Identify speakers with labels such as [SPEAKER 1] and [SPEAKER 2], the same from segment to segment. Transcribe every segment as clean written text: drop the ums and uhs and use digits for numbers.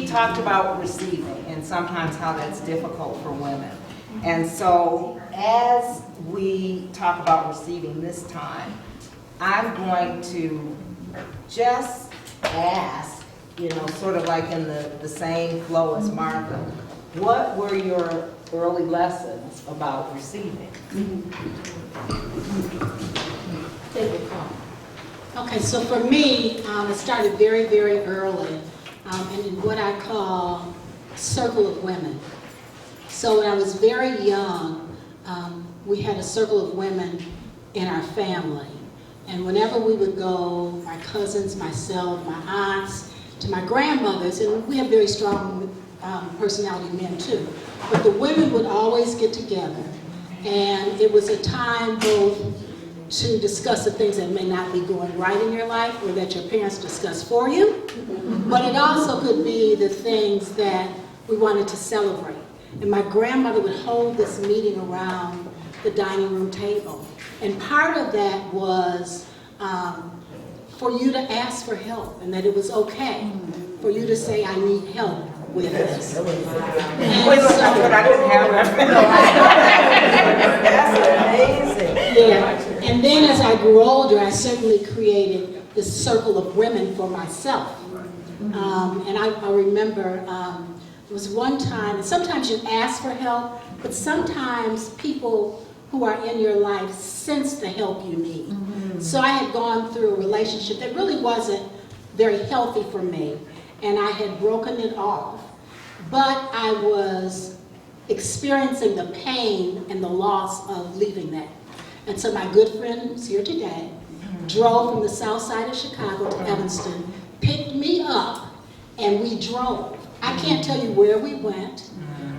[SPEAKER 1] talked about receiving and sometimes how that's difficult for women. And so as we talk about receiving this time, I'm going to just ask, you know, sort of like in the same flow as Martha, what were your early lessons about receiving?
[SPEAKER 2] Okay, so for me, it started very, very early, and in what I call circle of women. So when I was very young, we had a circle of women in our family. And whenever we would go, my cousins, myself, my aunts, to my grandmothers, and we have very strong personality men too, but the women would always get together. And it was a time both to discuss the things that may not be going right in your life or that your parents discussed for you, but it also could be the things that we wanted to celebrate. And my grandmother would hold this meeting around the dining room table. And part of that was for you to ask for help, and that it was okay for you to say, I need help with this. And
[SPEAKER 1] That's amazing.
[SPEAKER 2] yeah. And then as I grew older, I certainly created this circle of women for myself. And I remember it was one time, and sometimes you ask for help, but sometimes people who are in your life sense the help you need. So I had gone through a relationship that really wasn't very healthy for me, and I had broken it off. But I was experiencing the pain and the loss of leaving that. And so my good friend, who's here today, drove from the south side of Chicago to Evanston, picked me up, and we drove. I can't tell you where we went.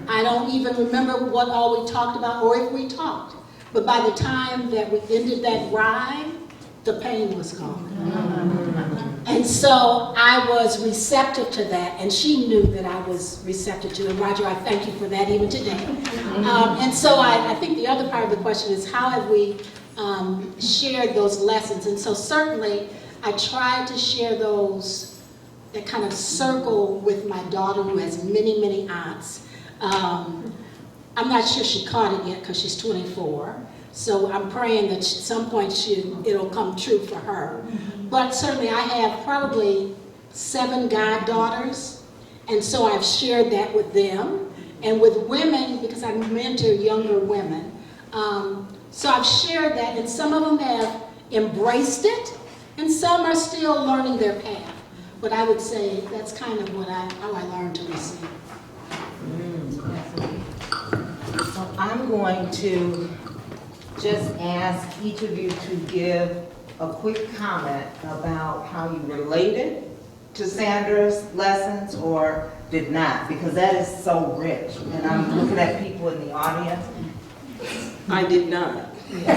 [SPEAKER 2] I don't even remember what all we talked about or if we talked. But by the time that we ended that ride, the pain was gone. And so I was receptive to that, and she knew that I was receptive to it. And Roger, I thank you for that even today. And so I think the other part of the question is, how have we shared those lessons? And so certainly I tried to share those, that kind of circle with my daughter, who has many, many aunts. I'm not sure she caught it yet because she's 24. So I'm praying that at some point it'll come true for her. But certainly I have probably 7 goddaughters, and so I've shared that with them. And with women, because I mentor younger women. So I've shared that, and some of them have embraced it, and some are still learning their path. But I would say that's kind of how I learned to receive.
[SPEAKER 1] So I'm going to just ask each of you to give a quick comment about how you related to Sandra's lessons or did not, because that is so rich. And I'm looking at people in the audience.
[SPEAKER 3] I did not.
[SPEAKER 1] Welcome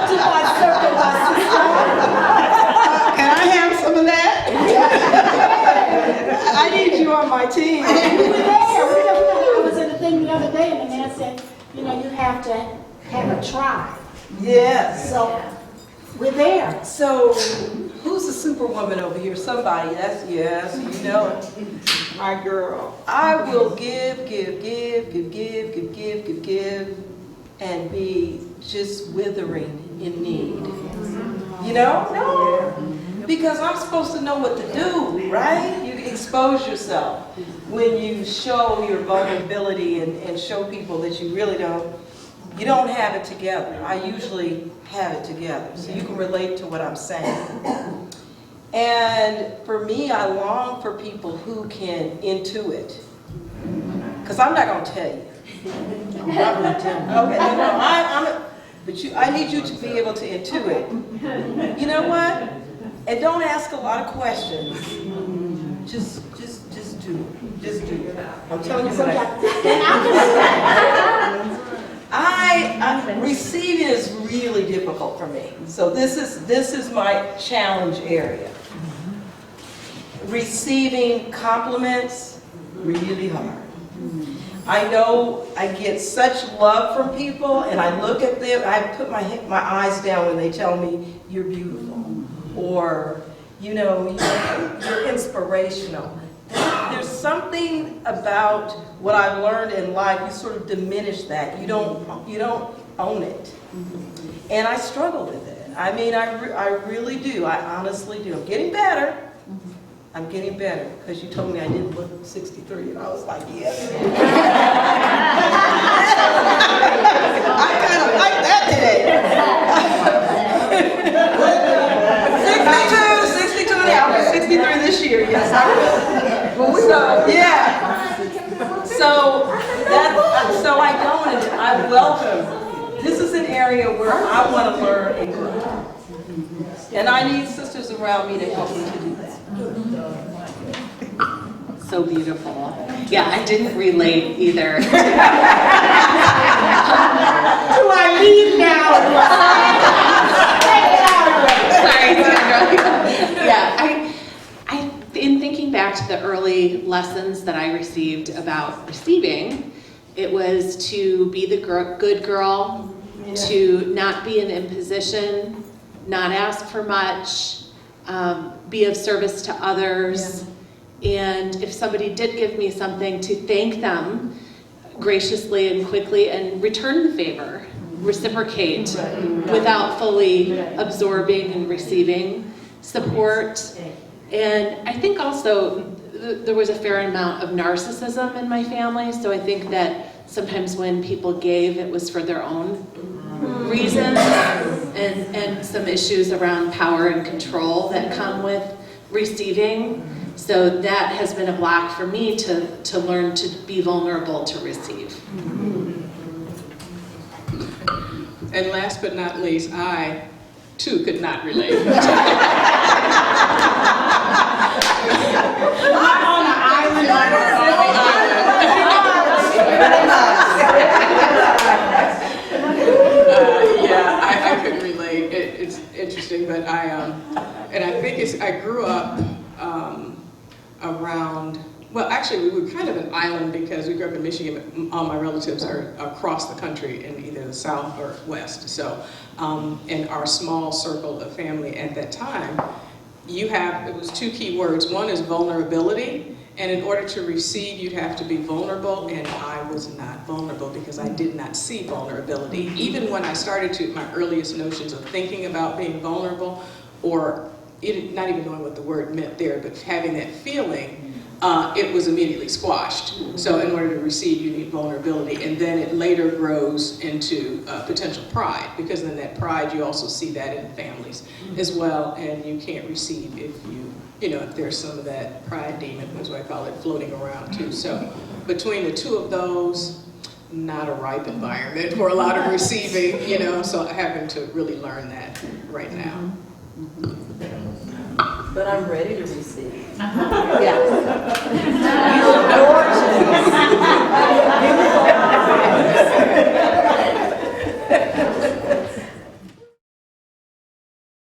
[SPEAKER 1] to my circle, my sister.
[SPEAKER 3] Can I have some of that? I need you on my team.
[SPEAKER 2] We were there. I was at a thing the other day, and the man said, you know, you have to have a tribe.
[SPEAKER 3] Yes.
[SPEAKER 2] So we're there.
[SPEAKER 3] So, who's the superwoman over here? Somebody. That's, yes, you know it. My girl. I will give, and be just withering in need. You know? No. Because I'm supposed to know what to do, right? You expose yourself when you show your vulnerability and show people that you really you don't have it together. I usually have it together, so you can relate to what I'm saying. And for me, I long for people who can intuit. Because I'm not going to tell you. I'm not going to tell you. Okay, no, but I need you to be able to intuit. You know what? And don't ask a lot of questions. Just do it. Just do it. I'm telling you what receiving is really difficult for me. So this is my challenge area. Receiving compliments, really hard. I know I get such love from people, and I look at them, I put my eyes down when they tell me, you're beautiful, or, you know, you're inspirational. aspirational. There's something about what I've learned in life, you sort of diminish that. You don't own it. And I struggle with it. I mean, I really do. I honestly do. I'm getting better. I'm getting better, because you told me I didn't look 63, and I was like, yes. I kind of like that today. 62 now. I'm 63 this year, yes, I will. So, yeah. So I go and I welcome. This is an area where I want to learn and grow. And I need sisters around me to help me to do that.
[SPEAKER 4] So beautiful. Yeah, I didn't relate either.
[SPEAKER 2] Do I leave now?
[SPEAKER 4] Sorry, Sandra. Yeah, in thinking back to the early lessons that I received about receiving, it was to be the good girl, to not be an imposition, not ask for much, be of service to others, and if somebody did give me something, to thank them graciously and quickly and return the favor, reciprocate without fully absorbing and receiving support. And I think also there was a fair amount of narcissism in my family, so I think that sometimes when people gave, it was for their own reasons, and some issues around power and control that come with receiving. So that has been a block for me to learn to be vulnerable to receive.
[SPEAKER 5] And last but not least, I too could not relate.
[SPEAKER 2] I'm on an island.
[SPEAKER 5] Yeah, I couldn't relate. It's interesting, but and I think I grew up around, well, actually, we were kind of an island because we grew up in Michigan. All my relatives are across the country in either the South or West. So, in our small circle of family at that time, it was two key words. One is vulnerability, and in order to receive, you'd have to be vulnerable, and I was not vulnerable because I did not see vulnerability. Even when I started my earliest notions of thinking about being vulnerable, or not even knowing what the word meant there, but having that feeling, it was immediately squashed. So in order to receive, you need vulnerability, and then it later grows into potential pride, because in that pride, you also see that in families as well, and you can't receive if if there's some of that pride demon, is what I call it, floating around too. So between the two of those, not a ripe environment for a lot of receiving, so having to really learn that right now.
[SPEAKER 3] But I'm ready to receive.
[SPEAKER 1] Yeah.